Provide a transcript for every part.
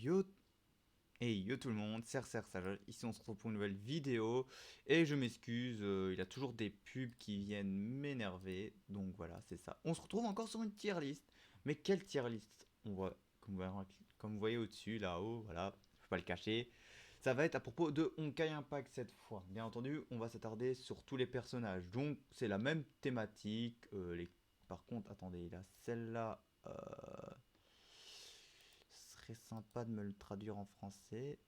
Yo et yo tout le monde, c'est Sage. Ici on se retrouve pour une nouvelle vidéo et je m'excuse, il y a toujours des pubs qui viennent m'énerver, donc voilà, c'est ça. On se retrouve encore sur une tier list, mais quelle tier list? On voit, comme vous voyez au-dessus, là-haut, voilà, je peux pas le cacher. Ça va être à propos de Honkai Impact cette fois. Bien entendu, on va s'attarder sur tous les personnages, donc c'est la même thématique. Par contre, attendez, là, celle-là. Ce serait sympa de me le traduire en français.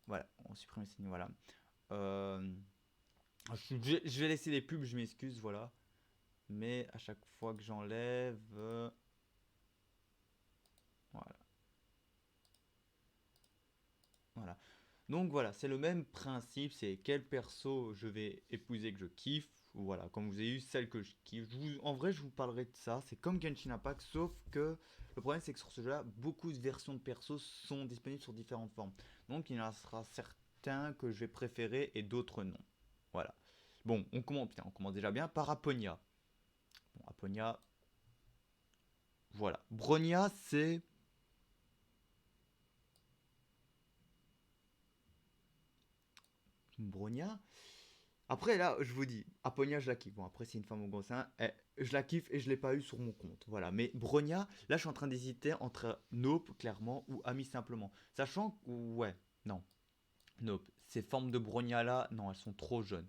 Voilà, on supprime les signes, voilà. Euh, je vais laisser les pubs, je m'excuse, voilà. Mais à chaque fois que j'enlève... voilà, voilà. Donc voilà, c'est le même principe, c'est quel perso je vais épouser que je kiffe. Voilà, comme vous avez eu celle que je kiffe. En vrai, je vous parlerai de ça. C'est comme Genshin Impact, sauf que le problème, c'est que sur ce jeu-là, beaucoup de versions de persos sont disponibles sur différentes formes. Donc il y en sera certains que je vais préférer et d'autres non. Voilà. Bon, on commence déjà bien par Aponia. Bon, Aponia, voilà. Bronia, c'est... Bronia. Après, là, je vous dis, Aponia, je la kiffe. Bon, après, c'est une femme au gros sein. Je la kiffe et je l'ai pas eu sur mon compte. Voilà. Mais Bronia, là, je suis en train d'hésiter entre Nope, clairement, ou Ami simplement. Sachant que, ouais, non. Nope. Ces formes de Bronia là, non, elles sont trop jeunes.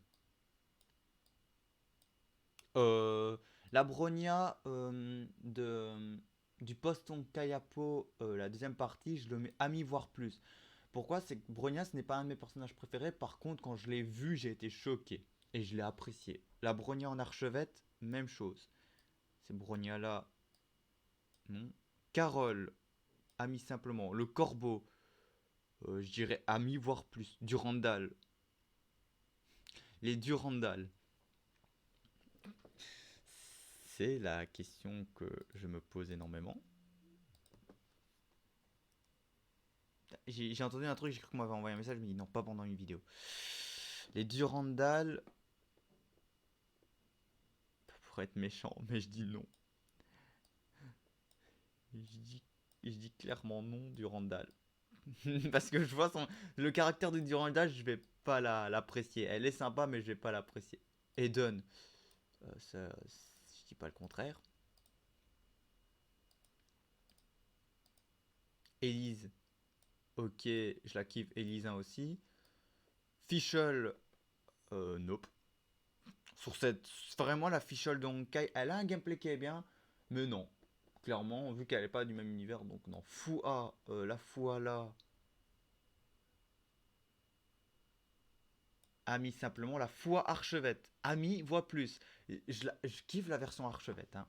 Euh, la Bronia du Poston Kayapo, la deuxième partie, je le mets Ami voire plus. Pourquoi? C'est que Bronia, ce n'est pas un de mes personnages préférés. Par contre, quand je l'ai vu, j'ai été choqué. Et je l'ai apprécié. La Bronia en archevette, même chose. Ces Bronia là, non. Carole, ami simplement. Le Corbeau, je dirais ami voire plus. Durandal. Les Durandal. C'est la question que je me pose énormément. J'ai entendu un truc, j'ai cru qu'on m'avait envoyé un message, mais non, pas pendant une vidéo. Les Durandal, pour être méchant, mais je dis non. Je dis, je dis clairement non, Durandal. Parce que je vois le caractère de Durandal, je vais pas l'apprécier. Elle est sympa, mais je vais pas l'apprécier. Eden, je dis pas le contraire. Elise, ok, je la kiffe. Elisa aussi. Fischl, nope. Sur cette, vraiment la Fischl de Honkai, elle a un gameplay qui est bien, mais non. Clairement, vu qu'elle est pas du même univers, donc non. Fua, la Fua là, Ami simplement, la Fua Archevette. Ami voit plus. Je kiffe la version Archevette, hein.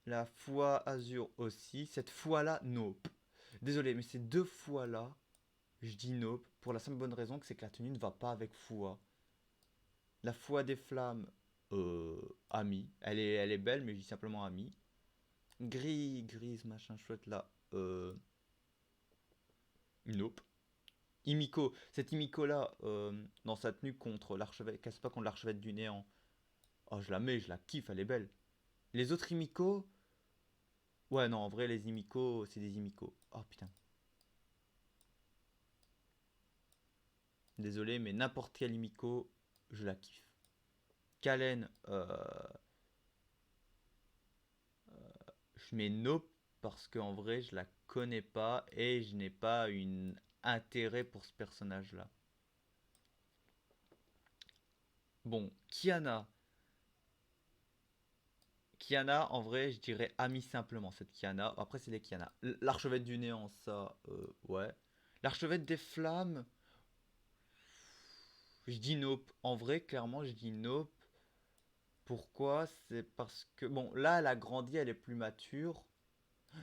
La Foi Azur aussi. Cette fois-là, nope. Désolé, mais ces deux fois-là, je dis nope pour la simple bonne raison que c'est que la tenue ne va pas avec foi. La foi des flammes, amie. Elle est belle, mais je dis simplement amie. Grise, machin chouette là, nope. Imiko, cette Imiko là, dans sa tenue contre l'archevêque, casse pas contre l'archevêque du néant. Oh, je la mets, je la kiffe, elle est belle. Les autres Imiko, ouais, non, en vrai, les Imiko, c'est des Imiko. Oh putain. Désolé, mais n'importe quel Imiko, je la kiffe. Kalen, je mets Nope parce qu'en vrai, je la connais pas et je n'ai pas une intérêt pour ce personnage-là. Bon, Kiana. Kiana, en vrai, je dirais ami simplement, cette Kiana. Après, c'est les Kiana. L'archevêque du néant, ça, ouais. L'archevêque des flammes, je dis Nope. En vrai, clairement, je dis Nope. Pourquoi? C'est parce que, bon, là, elle a grandi, elle est plus mature.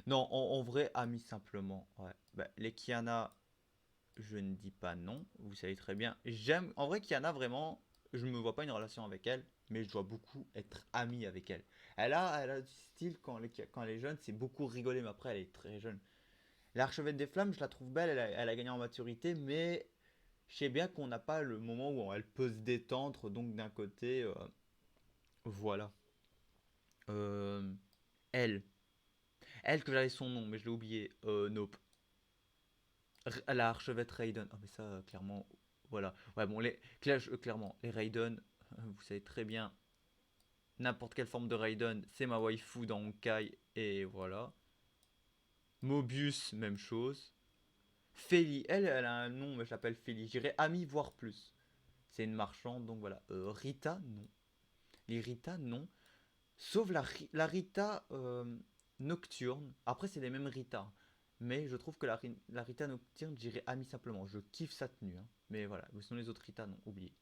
Non, en vrai, amis simplement. Ouais. Bah, les Kiana, je ne dis pas non. Vous savez très bien. J'aime. En vrai, Kiana, vraiment, je ne me vois pas une relation avec elle, mais je dois beaucoup être ami avec elle. Elle a du style quand elle est jeune, c'est beaucoup rigoler, mais après, elle est très jeune. L'archevêque des flammes, je la trouve belle, elle a gagné en maturité, mais je sais bien qu'on n'a pas le moment où elle peut se détendre, donc d'un côté, voilà. Euh, elle. Elle, que j'avais son nom, mais je l'ai oublié. Nope. La archevêque Raiden. Ah, mais ça, clairement. Voilà. Ouais, bon, clairement, les Raiden, vous savez très bien, n'importe quelle forme de Raiden, c'est ma waifu dans Honkai, et voilà. Mobius, même chose. Feli, elle a un nom, mais je l'appelle Feli. J'irais Ami, voire plus. C'est une marchande, donc voilà. Rita, non. Les Rita, non. Sauf la Rita nocturne. Après, c'est les mêmes Rita. Mais je trouve que la Rita nocturne, j'irais Ami simplement. Je kiffe sa tenue, hein. Mais voilà. Mais sinon, les autres Rita, non. Oublié.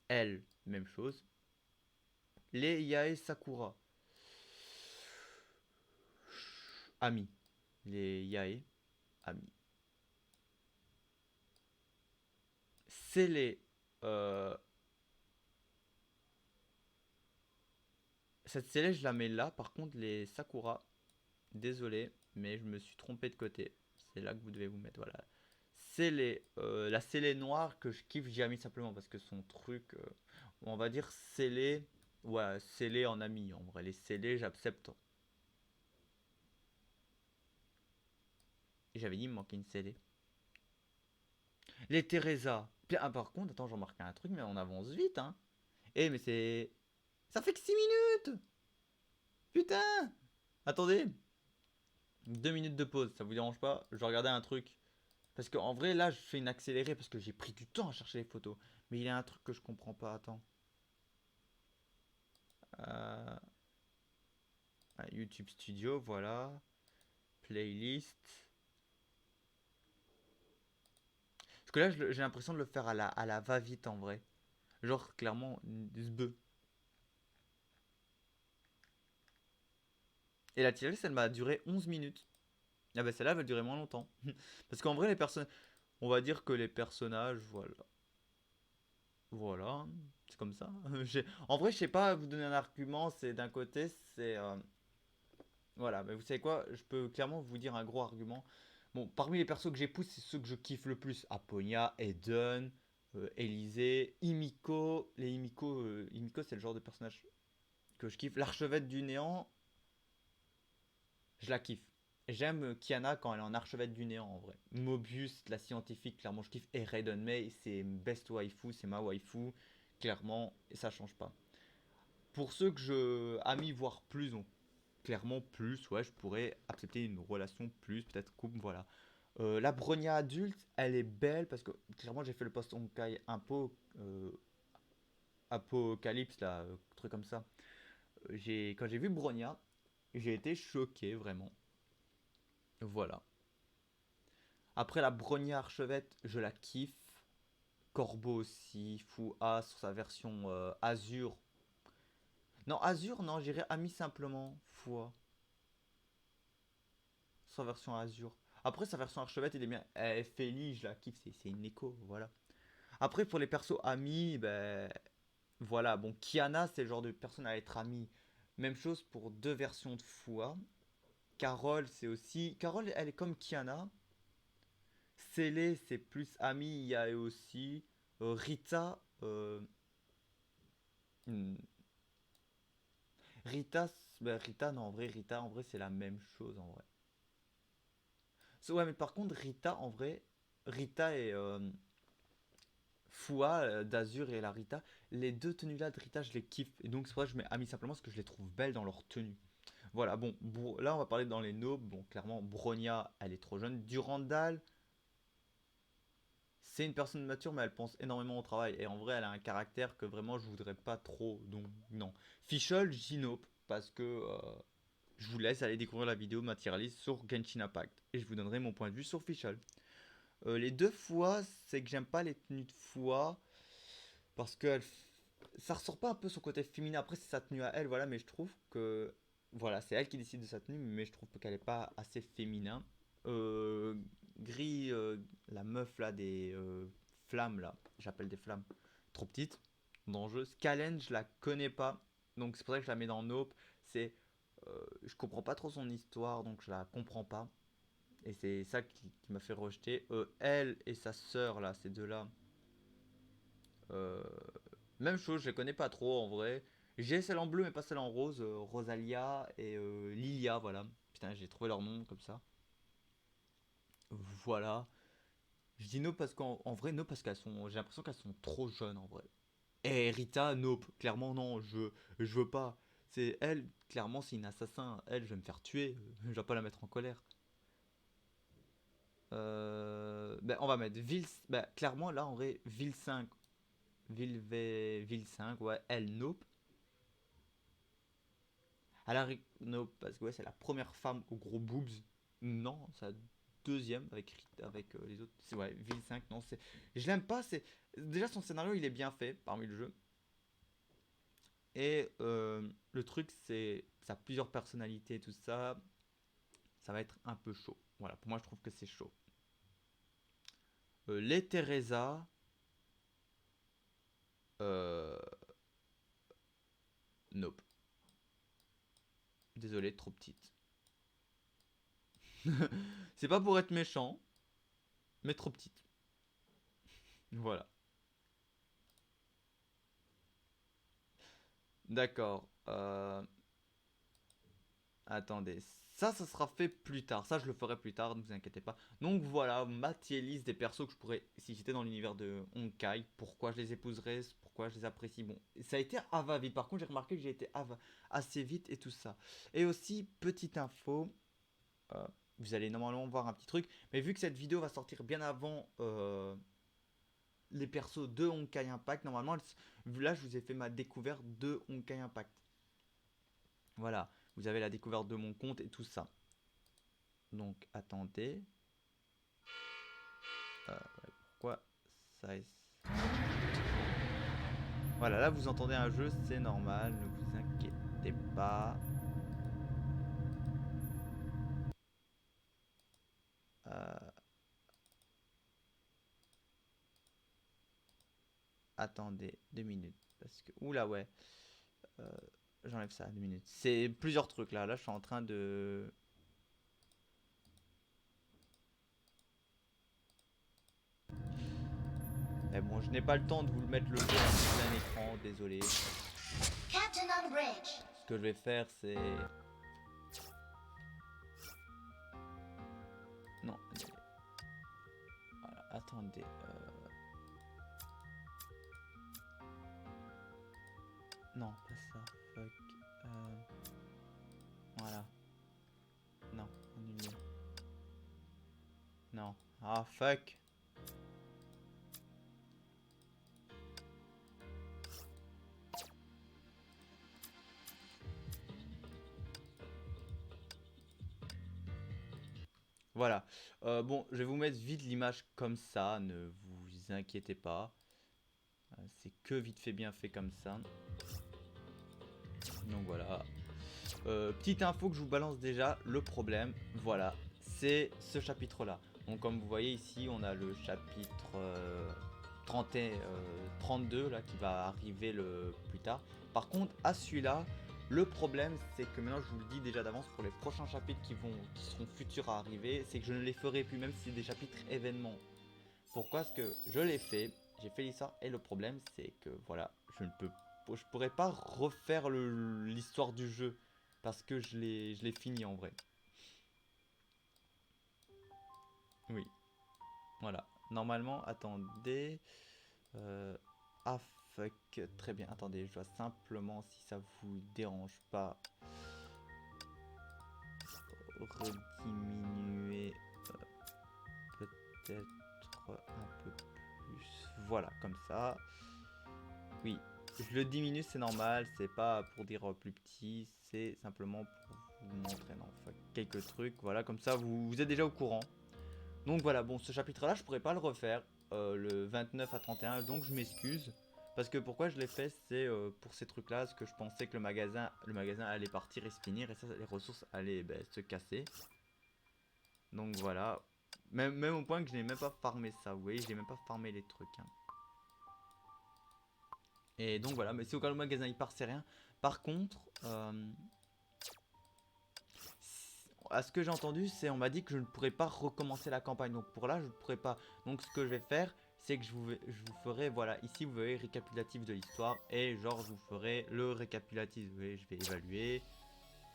Elle, même chose. Les Yae Sakura. Ami. Les Yae, Ami. C'est les. euh, Cette Céleste, je la mets là. Par contre, les Sakura, désolé, mais je me suis trompé de côté. C'est là que vous devez vous mettre. Voilà. La scellée noire que je kiffe, j'ai mis simplement parce que son truc, on va dire scellé. Ouais, scellé en ami. En vrai, les scellés, j'accepte. J'avais dit, il me manquait une scellée. Les Teresa. Ah, par contre, attends, j'en marque un truc, mais on avance vite, hein. Eh, mais c'est. Ça fait que 6 minutes. Putain. Attendez. 2 minutes de pause, ça vous dérange pas? Je vais regarder un truc. Parce qu'en vrai, là, je fais une accélérée parce que j'ai pris du temps à chercher les photos. Mais il y a un truc que je comprends pas. Attends. Euh, YouTube Studio, voilà. Playlist. Parce que là, j'ai l'impression de le faire à la va-vite en vrai. Genre, clairement, zbeu. Et la tirelire, elle m'a duré 11 minutes. Ah bah celle-là, elle va durer moins longtemps. Parce qu'en vrai, les personnes. On va dire que les personnages, voilà. Voilà. C'est comme ça. En vrai, je sais pas vous donner un argument. C'est d'un côté, c'est. Voilà, mais vous savez quoi? Je peux clairement vous dire un gros argument. Bon, parmi les persos que j'épouse, c'est ceux que je kiffe le plus. Aponia, Eden, Élisée, Himiko. Les Himiko, Himiko, c'est le genre de personnage que je kiffe. L'archevêque du néant, je la kiffe. J'aime Kiana quand elle est en archevêque du néant en vrai. Mobius, la scientifique, clairement je kiffe. Et Raiden May, c'est best waifu, c'est ma waifu, clairement, et ça change pas. Pour ceux que je amis voire plus, donc clairement plus, ouais, je pourrais accepter une relation plus, peut-être couple, voilà. La Bronya adulte, elle est belle parce que clairement j'ai fait le post Honkai Apocalypse, là, truc comme ça. Quand j'ai vu Bronya, j'ai été choqué vraiment. Voilà. Après la Bronya Archevette, je la kiffe. Corbeau aussi, Fou A sur sa version Azur. Non, Azur, non, j'irais Ami simplement. Fou sa version Azure. Après, sa version Archevette, il est bien. Feli, je la kiffe, c'est une écho, voilà. Après, pour les persos amis, ben. Voilà, bon, Kiana, c'est le genre de personne à être amie. Même chose pour deux versions de Fua. Carole, c'est aussi. Carole, elle est comme Kiana. Célé, c'est plus ami, il y a aussi. Rita. Hmm, Rita, Rita, non, en vrai, Rita, en vrai, c'est la même chose, en vrai. Ouais, mais par contre, Rita, en vrai, Rita et Fua d'Azur et la Rita, les deux tenues là de Rita, je les kiffe. Et donc, c'est pour ça que je mets Ami simplement parce que je les trouve belles dans leur tenue. Voilà, bon, là, on va parler dans les nobs. Bon, clairement, Bronya, elle est trop jeune. Durandal, c'est une personne mature, mais elle pense énormément au travail. Et en vrai, elle a un caractère que vraiment, je voudrais pas trop. Donc, non. Fischl, j'y nope parce que je vous laisse aller découvrir la vidéo matérialiste sur Genshin Impact. Et je vous donnerai mon point de vue sur Fischl. Les deux fois, c'est que j'aime pas les tenues de foi parce que ça ressort pas un peu son côté féminin. Après, c'est sa tenue à elle, voilà, mais je trouve que voilà, c'est elle qui décide de sa tenue, mais je trouve qu'elle est pas assez féminin. Euh, Gris, la meuf là des flammes là, j'appelle des flammes, trop petite, dangereuse. Kalen, je la connais pas, donc c'est pour ça que je la mets dans Nope. C'est, je comprends pas trop son histoire, donc je la comprends pas. Et c'est ça qui m'a fait rejeter. Elle et sa sœur, là, ces deux-là. euh, Même chose, je les connais pas trop en vrai. J'ai celle en bleu, mais pas celle en rose. Rosalia et Lilia, voilà. Putain, j'ai trouvé leur nom comme ça. Voilà. Je dis no parce qu'en vrai, no parce qu'elles sont. J'ai l'impression qu'elles sont trop jeunes en vrai. Et Rita, nope. Clairement, non, je veux pas. C'est elle, clairement, c'est une assassin. Elle, je vais me faire tuer. Je vais pas la mettre en colère. Ben, on va mettre ville. Ben, clairement, là, en vrai, ville 5. Ville 5, ouais. Elle, nope. Alaric, nope. Parce que ouais, c'est la première femme au gros boobs. Non, c'est la deuxième avec les autres. C'est ouais, ville 5, non, c'est. Je l'aime pas, c'est. Déjà, son scénario, il est bien fait parmi le jeu. Et le truc, c'est. Ça a plusieurs personnalités, tout ça. Ça va être un peu chaud. Voilà, pour moi, je trouve que c'est chaud. Les Teresa. Euh, nope. Désolé, trop petite. C'est pas pour être méchant, mais trop petite. Voilà. D'accord. Attendez. Ça sera fait plus tard. Ça, je le ferai plus tard, ne vous inquiétez pas. Donc voilà, ma tier list des persos que je pourrais, si j'étais dans l'univers de Honkai, pourquoi je les épouserais, pourquoi je les apprécie. Bon, ça a été Ava vite. Par contre, j'ai remarqué que j'ai été Ava assez vite et tout ça. Et aussi, petite info, euh, vous allez normalement voir un petit truc, mais vu que cette vidéo va sortir bien avant les persos de Honkai Impact, normalement, là, je vous ai fait ma découverte de Honkai Impact. Voilà, vous avez la découverte de mon compte et tout ça. Donc, attendez. Ouais, pourquoi ça est... Voilà, là, vous entendez un jeu, c'est normal, ne vous inquiétez pas. Euh, attendez, 2 minutes. Parce que... Oula, ouais. Euh, j'enlève ça, 2 minutes. C'est plusieurs trucs, là. Là, je suis en train de... Mais bon, je n'ai pas le temps de vous le mettre le jeu en plein écran, désolé. Ce que je vais faire, c'est... Non, voilà, attendez. Non, pas ça. Fuck. Voilà. Non, annulé. Non. Ah, fuck. Voilà. Bon, je vais vous mettre vite l'image comme ça, ne vous inquiétez pas. C'est que vite fait bien fait comme ça. Donc voilà. Petite info que je vous balance déjà, le problème, voilà, c'est ce chapitre-là. Donc comme vous voyez ici, on a le chapitre 32 là, qui va arriver le plus tard. Par contre, à celui-là, le problème, c'est que maintenant, je vous le dis déjà d'avance, pour les prochains chapitres qui seront futurs à arriver, c'est que je ne les ferai plus, même si c'est des chapitres événements. Pourquoi? Parce que je l'ai fait, j'ai fait l'histoire, et le problème, c'est que voilà, je pourrais pas refaire l'histoire du jeu parce que je l'ai fini en vrai. Oui, voilà. Normalement, attendez. Euh, ah fuck, très bien. Attendez, je dois simplement, si ça vous dérange pas, rediminuer peut-être un peu plus. Voilà, comme ça. Oui, je le diminue, c'est normal. C'est pas pour dire plus petit, c'est simplement pour vous montrer non, fuck, quelques trucs. Voilà, comme ça, vous êtes déjà au courant. Donc voilà, bon, ce chapitre-là, je pourrais pas le refaire, le 29 à 31, donc je m'excuse. Parce que pourquoi je l'ai fait, c'est pour ces trucs-là, parce que je pensais que le magasin allait partir et se finir, et ça, les ressources allaient se casser. Donc voilà. Même au point que je n'ai même pas farmé ça, vous voyez, j'ai même pas farmé les trucs. Hein. Et donc voilà, mais si au cas où le magasin il part, c'est rien. Par contre, à ce que j'ai entendu, c'est on m'a dit que je ne pourrais pas recommencer la campagne. Donc pour là, je ne pourrais pas. Donc ce que je vais faire, c'est que je vous ferai, voilà, ici vous voyez récapitulatif de l'histoire, et genre je vous ferai le récapitulatif, vous voyez, je vais évaluer,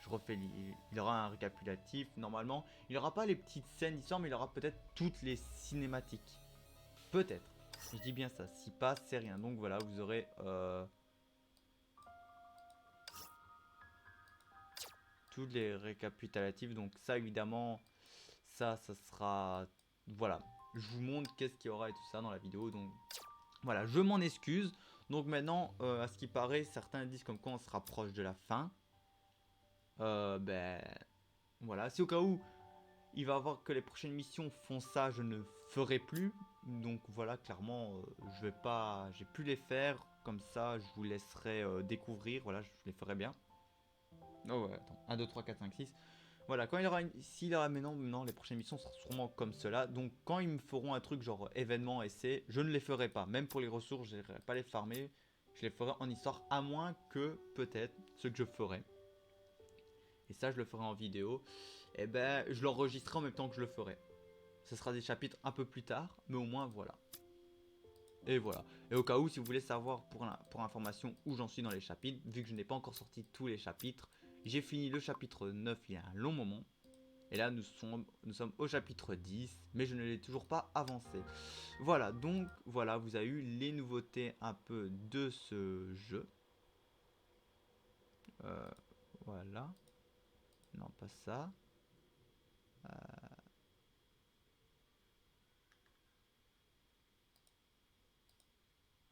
je refais, il y aura un récapitulatif, normalement, il n'y aura pas les petites scènes d'histoire, mais il y aura peut-être toutes les cinématiques, peut-être, je dis bien ça, si pas, c'est rien, donc voilà, vous aurez, toutes les récapitulatifs, donc ça évidemment, ça sera, voilà, je vous montre qu'est-ce qu'il y aura et tout ça dans la vidéo, donc voilà, je m'en excuse. Donc maintenant, à ce qui paraît, certains disent comme quoi on se rapproche de la fin. Ben voilà, si au cas où il va voir que les prochaines missions font ça, je ne ferai plus. Donc voilà, clairement, je vais pas, j'ai pu les faire. Comme ça, je vous laisserai découvrir. Voilà, je les ferai bien. Oh ouais, attends, 1, 2, 3, 4, 5, 6. Voilà, quand il aura s'il aura maintenant, les prochaines missions seront sûrement comme cela. Donc quand ils me feront un truc genre événement, essai, je ne les ferai pas. Même pour les ressources, je n'irai pas les farmer. Je les ferai en histoire, à moins que peut-être ce que je ferai. Et ça, je le ferai en vidéo. Et ben, je l'enregistrerai en même temps que je le ferai. Ce sera des chapitres un peu plus tard, mais au moins voilà. Et voilà. Et au cas où, si vous voulez savoir pour information où j'en suis dans les chapitres, vu que je n'ai pas encore sorti tous les chapitres, j'ai fini le chapitre 9 il y a un long moment. Et là, nous sommes au chapitre 10, mais je ne l'ai toujours pas avancé. Voilà, donc voilà, vous avez eu les nouveautés un peu de ce jeu. Euh, voilà. Non, pas ça.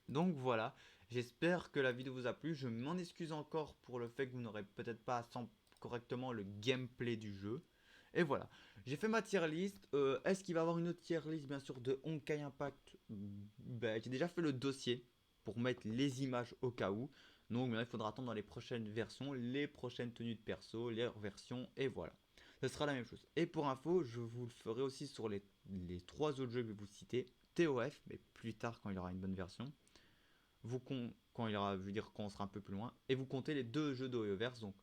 Donc voilà, j'espère que la vidéo vous a plu. Je m'en excuse encore pour le fait que vous n'aurez peut-être pas correctement le gameplay du jeu. Et voilà, j'ai fait ma tier list. Est-ce qu'il va y avoir une autre tier list, bien sûr, de Honkai Impact? Ben, j'ai déjà fait le dossier pour mettre les images au cas où. Donc maintenant, il faudra attendre dans les prochaines versions, les prochaines tenues de perso, les versions, et voilà. Ce sera la même chose. Et pour info, je vous le ferai aussi sur les trois autres jeux que je vais vous citer. TOF, mais plus tard quand il y aura une bonne version. Quand il y aura, je veux dire, quand on sera un peu plus loin. Et vous comptez les deux jeux d'Oyoverse, donc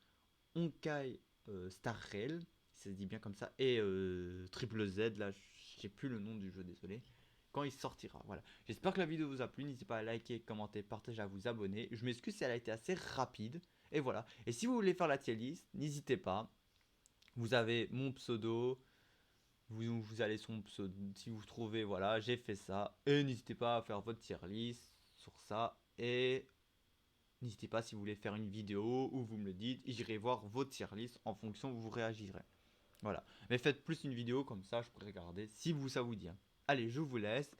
Honkai Star Rail, si ça se dit bien comme ça, et Triple Z, là, j'ai plus le nom du jeu, désolé. Quand il sortira, voilà. J'espère que la vidéo vous a plu. N'hésitez pas à liker, commenter, partager, à vous abonner. Je m'excuse si elle a été assez rapide. Et voilà. Et si vous voulez faire la tier list, n'hésitez pas. Vous avez mon pseudo. Vous allez sur mon pseudo. Si vous trouvez, voilà, j'ai fait ça. Et n'hésitez pas à faire votre tier list sur ça. Et n'hésitez pas si vous voulez faire une vidéo ou vous me le dites, j'irai voir votre tier list en fonction où vous réagirez. Voilà. Mais faites plus une vidéo comme ça, je pourrais regarder si ça vous dit. Allez, je vous laisse.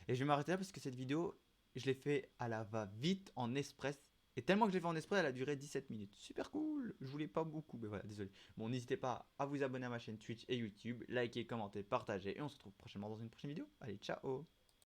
Et je vais m'arrêter là parce que cette vidéo, je l'ai fait à la va-vite en express. Et tellement que je l'ai fait en express, elle a duré 17 minutes. Super cool. Je voulais pas beaucoup, mais voilà, désolé. Bon, n'hésitez pas à vous abonner à ma chaîne Twitch et YouTube, liker, commenter, partager. Et on se retrouve prochainement dans une prochaine vidéo. Allez, ciao.